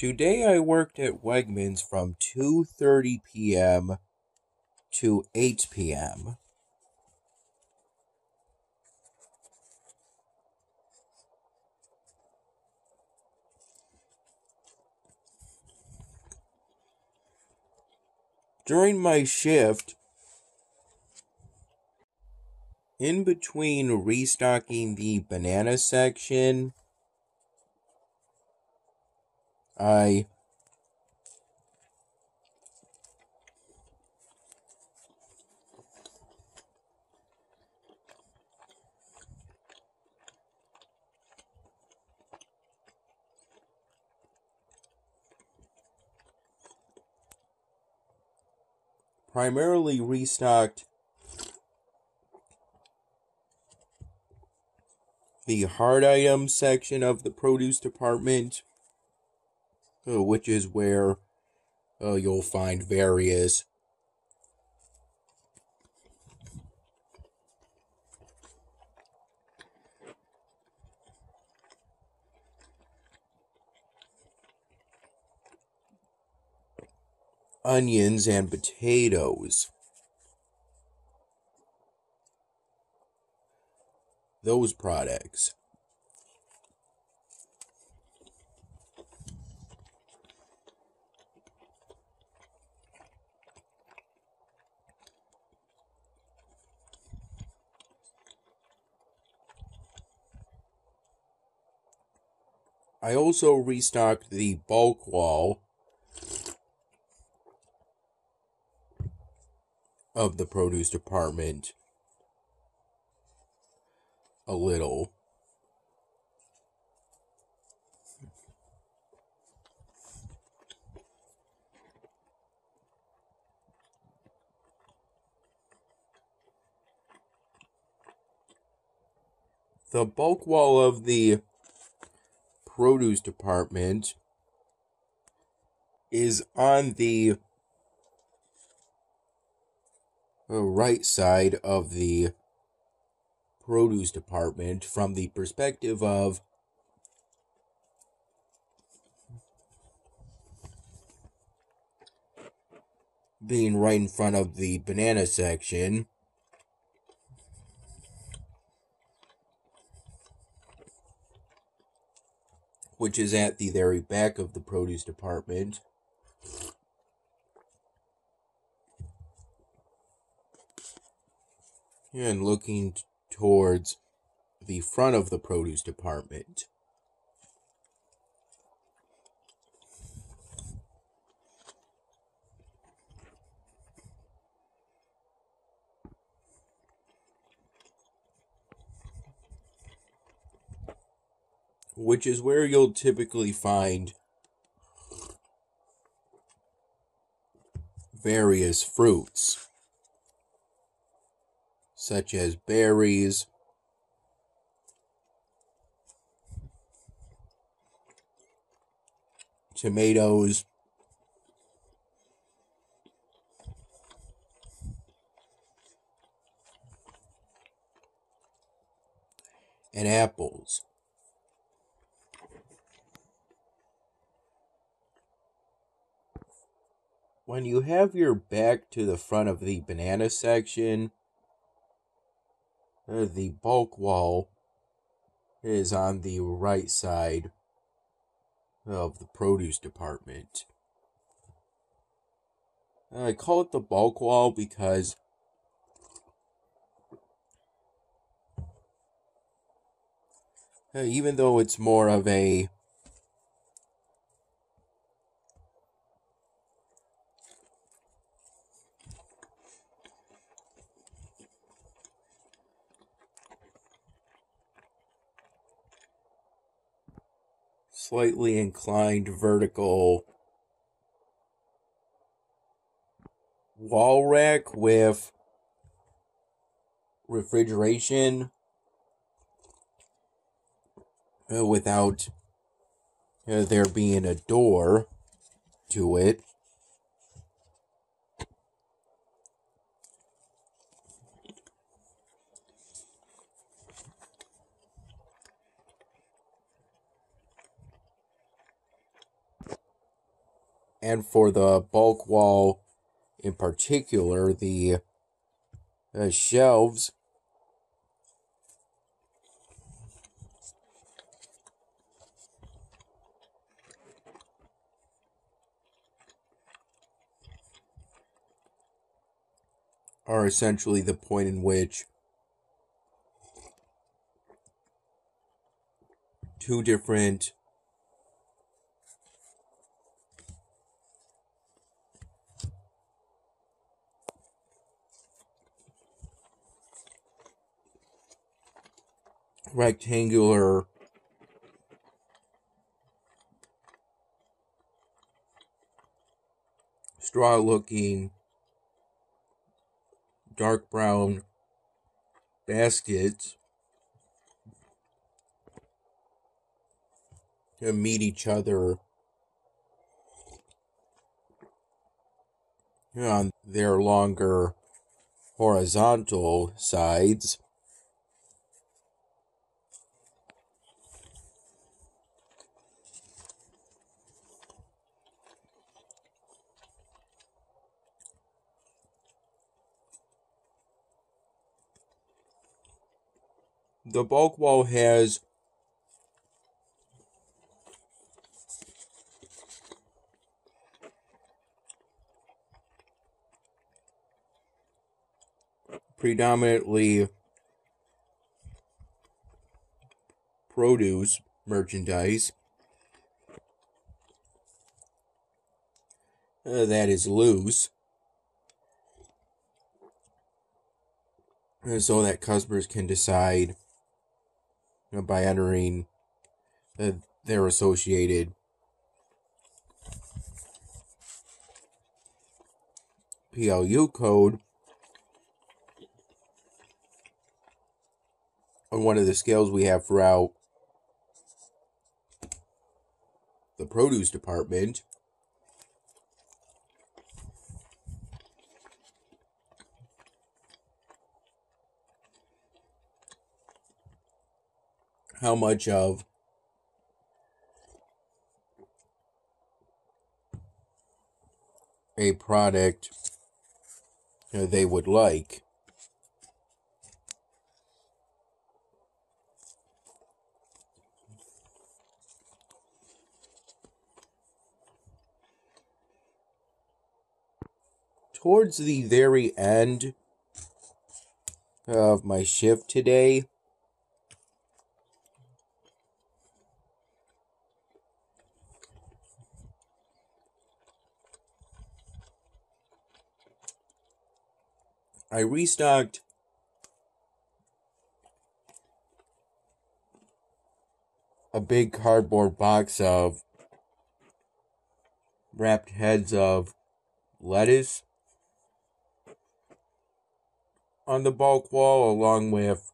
Today I worked at Wegmans from 2:30 p.m. to 8 p.m. During my shift, in between restocking the banana section, I primarily restocked the hard items section of the produce department, which is where you'll find various onions and potatoes. Those products. I also restocked the bulk wall of the produce department a little. The bulk wall of the produce department is on the right side of the produce department from the perspective of being right in front of the banana section, which is at the very back of the produce department. And looking towards the front of the produce department. Which is where you'll typically find various fruits, such as berries, tomatoes, and apples. When you have your back to the front of the banana section, the bulk wall is on the right side of the produce department. I call it the bulk wall because even though it's more of a slightly inclined vertical wall rack with refrigeration without there being a door to it. And for the bulk wall in particular, the shelves are essentially the point in which two different rectangular straw-looking dark brown baskets meet each other on their longer horizontal sides. The bulk wall has predominantly produce merchandise that is loose, so that customers can decide by entering their associated PLU code on one of the scales we have throughout the produce department. How much of a product they would like. Towards the very end of my shift today, I restocked a big cardboard box of wrapped heads of lettuce on the bulk wall, along with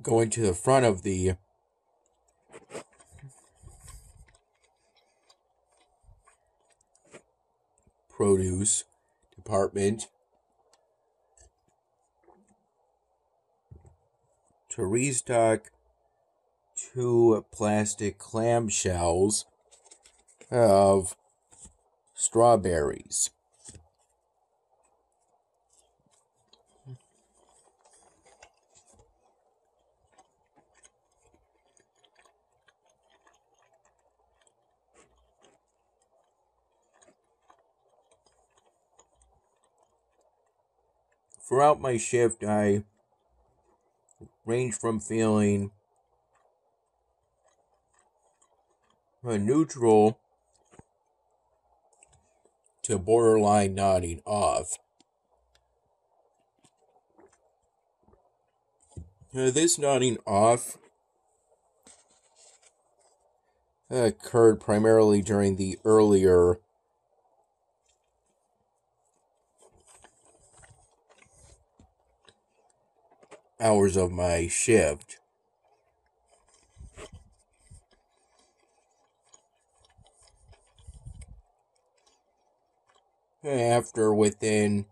going to the front of the produce department to restock 2 plastic clamshells of strawberries. Throughout my shift, I range from feeling neutral to borderline nodding off. This nodding off occurred primarily during the earlier hours of my shift. After within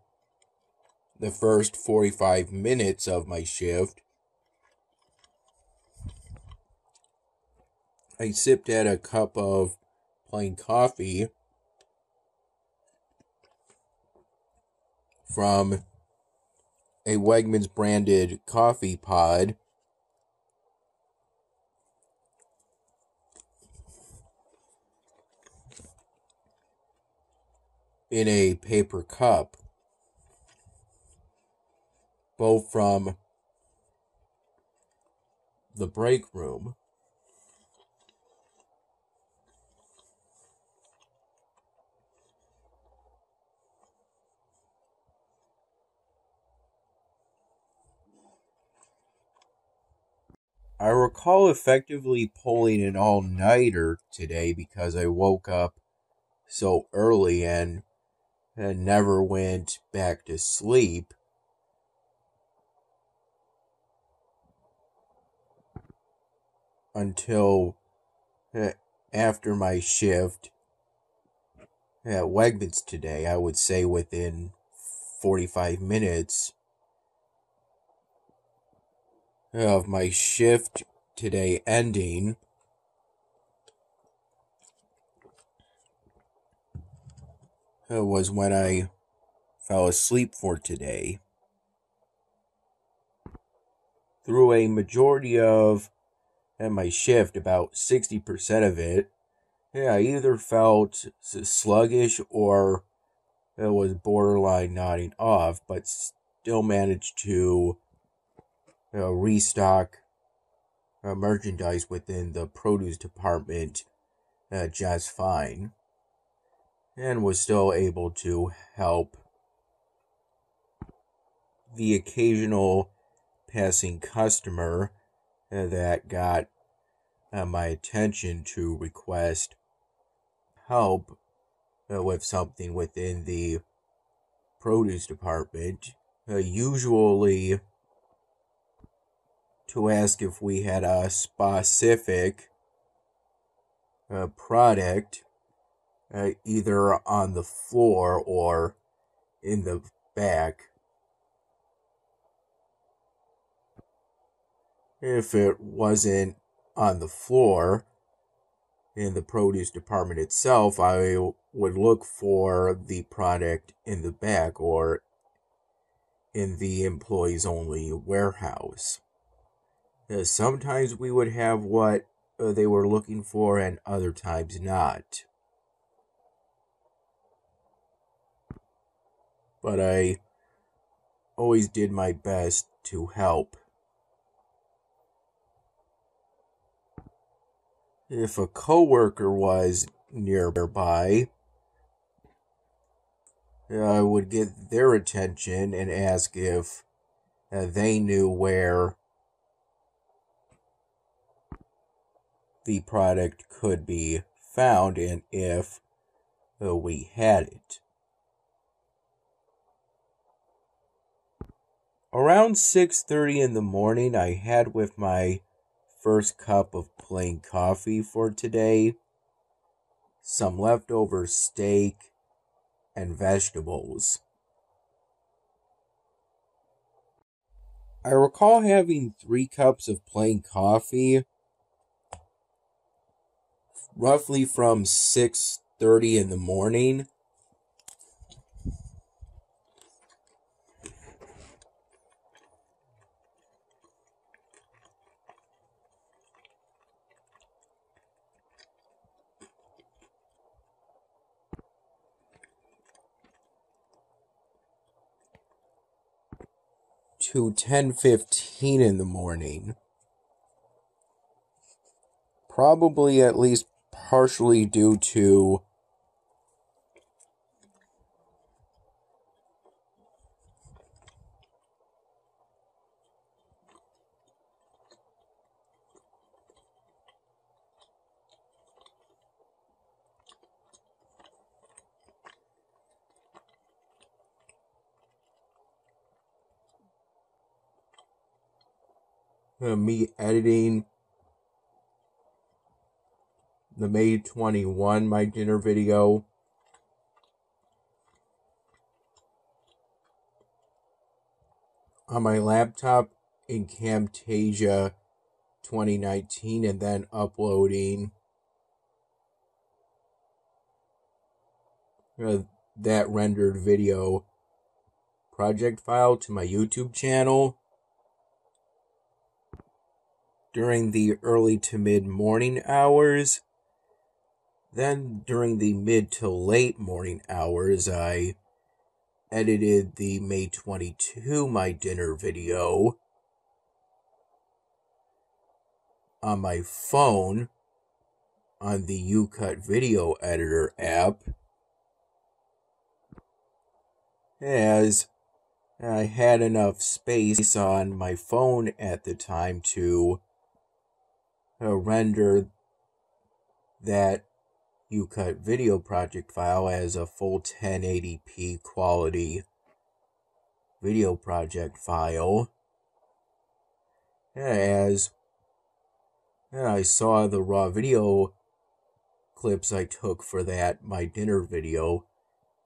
the first 45 minutes of my shift, I sipped at a cup of plain coffee from a Wegmans branded coffee pod in a paper cup, both from the break room. I recall effectively pulling an all-nighter today because I woke up so early and never went back to sleep until after my shift at Wegmans today. I would say within 45 minutes of my shift today ending, was when I fell asleep for today. Through a majority of my shift, about 60% of it, I either felt sluggish or was borderline nodding off, but still managed to restock merchandise within the produce department just fine, and was still able to help the occasional passing customer that got my attention to request help with something within the produce department, usually to ask if we had a specific product either on the floor or in the back. If it wasn't on the floor in the produce department itself, I would look for the product in the back or in the employees only warehouse. Sometimes we would have what they were looking for and other times not. But I always did my best to help. If a coworker was nearby, I would get their attention and ask if they knew where the product could be found and if we had it. Around 6:30 in the morning, I had with my first cup of plain coffee for today some leftover steak and vegetables. I recall having 3 cups of plain coffee roughly from 6:30 in the morning to 10:15 in the morning. Probably at least partially due to me editing the May 21 my dinner video on my laptop in Camtasia 2019 and then uploading that rendered video project file to my YouTube channel during the early to mid morning hours. Then during the mid to late morning hours, I edited the May 22 my dinner video on my phone on the YouCut video editor app, as I had enough space on my phone at the time to render that YouCut video project file as a full 1080p quality video project file. As I saw the raw video clips I took for that my dinner video,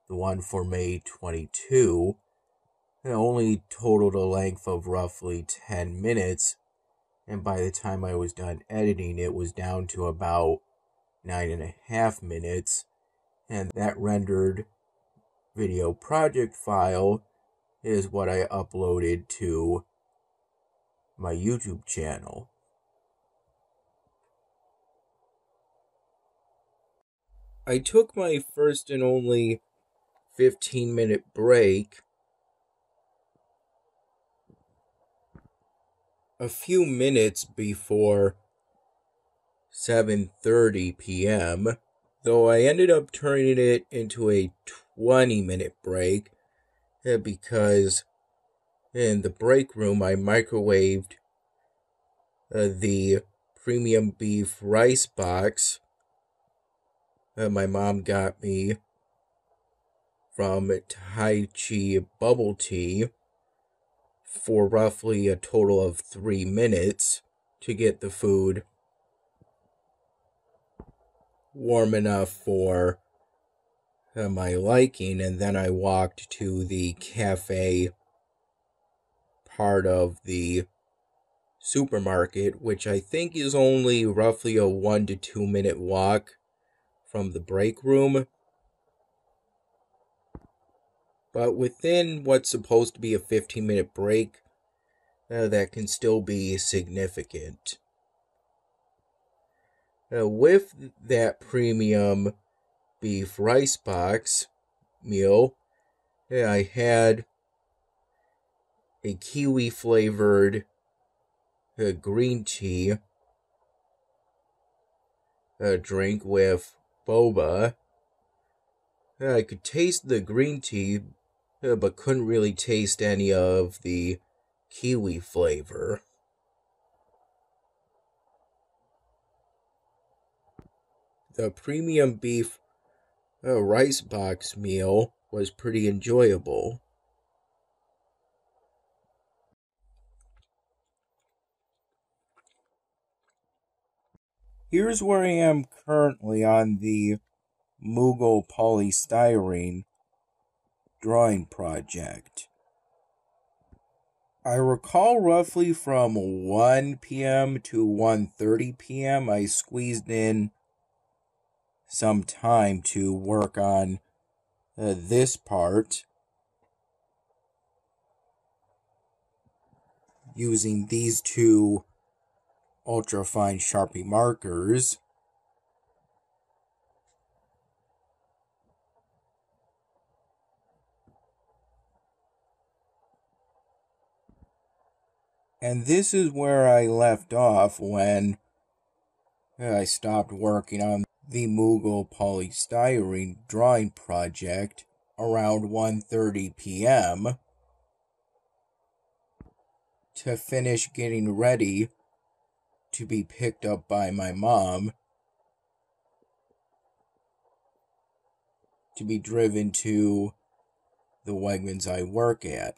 the one for May 22, it only totaled a length of roughly 10 minutes, and by the time I was done editing, it was down to about 9.5 minutes, and that rendered video project file is what I uploaded to my YouTube channel. I took my first and only 15-minute break a few minutes before 7:30 p.m., though I ended up turning it into a 20-minute break because in the break room I microwaved the premium beef rice box my mom got me from Tai Chi Bubble Tea for roughly a total of 3 minutes to get the food warm enough for my liking, and then I walked to the cafe part of the supermarket, which I think is only roughly a 1 to 2 minute walk from the break room, but within what's supposed to be a 15-minute break, that can still be significant. With that premium beef rice box meal, I had a kiwi flavored green tea drink with boba. I could taste the green tea, but couldn't really taste any of the kiwi flavor. The premium beef rice box meal was pretty enjoyable. Here's where I am currently on the Moogle polystyrene drawing project. I recall roughly from 1 p.m. to 1:30 p.m. I squeezed in some time to work on this part using these two ultrafine Sharpie markers. And this is where I left off when I stopped working on the Moogle polystyrene drawing project around 1:30 p.m. to finish getting ready to be picked up by my mom to be driven to the Wegmans I work at.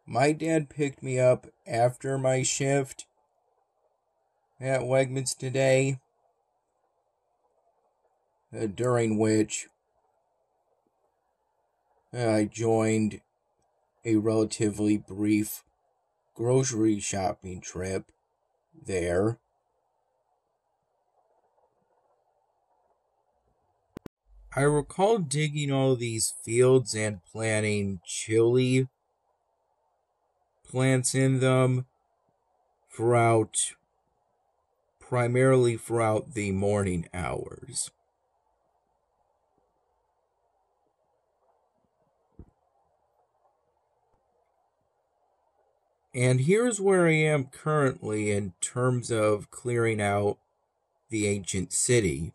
My dad picked me up after my shift at Wegmans today, during which I joined a relatively brief grocery shopping trip there. I recall digging all these fields and planting chili plants in them primarily throughout the morning hours. And here's where I am currently in terms of clearing out the ancient city.